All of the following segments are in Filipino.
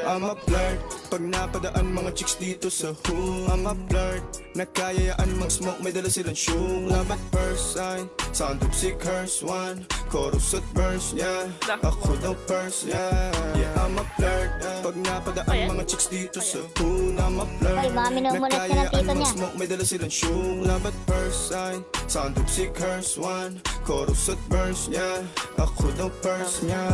I'm a flirt, pag napadaan mga chicks dito sa hood. I'm a flirt, nakayayaan mag-smoke, may dala silang shoe. Love at first sight, sound of sick curse one. Chorus at verse, yeah, ako daw first, yeah. Yeah, I'm a flirt, pag napadaan mga chicks dito sa hood. I'm a flirt, Ay, mga minumulat ka ng tito nakayayaan niya. mag-smoke, may dala silang shoe. Love at first sight, sound of sick curse one. Chorus at verse, yeah, ako daw first, yeah.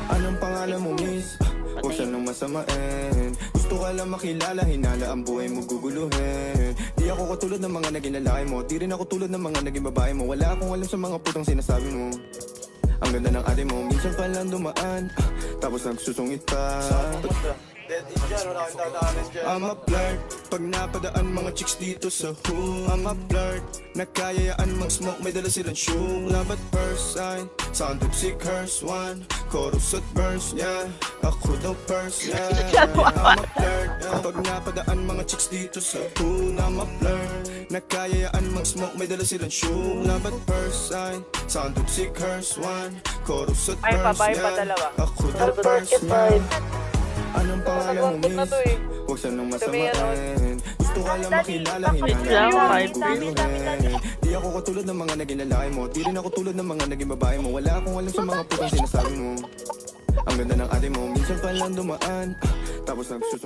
Anong pangalan mo, miss? Huwag siya nang masamain. Gusto ka lang makilala, hinala ang buhay mo guguluhin. Di ako katulad ng mga naging lalaki mo, di rin ako tulad ng mga naging babae mo. Wala akong alam sa mga putang sinasabi mo. Ang ganda ng ate mo, minsan pa lang dumaan, tapos nagsusungit pa. I'm a flirt, pag napadaan mga chicks dito sa hood. I'm a flirt, nakayayaan mag-smoke, may dala silang shoe. Love at first sight, sound of sick curse one. Chorus at verse, yeah, ako daw first, yeah. I'm a flirt, pag napadaan mga chicks dito sa hood. I'm a flirt, nakayayaan mag-smoke, may dala silang shoe. Love at first sight, sound of sick curse one. Chorus at verse, yeah, ako daw first, yeah. Anong pangalan mo, miss? Huwag siya nang masamain. Gusto ka lang makilala, hinala ang guguluhin. Di ako katulad ng mga naging lalaki mo, di rin ako tulad ng mga naging babae mo. Wala akong alam sa mga putang sinasabi mo. Ang ganda ng ate mo, minsan pa lang dumaan, tapos nagsusung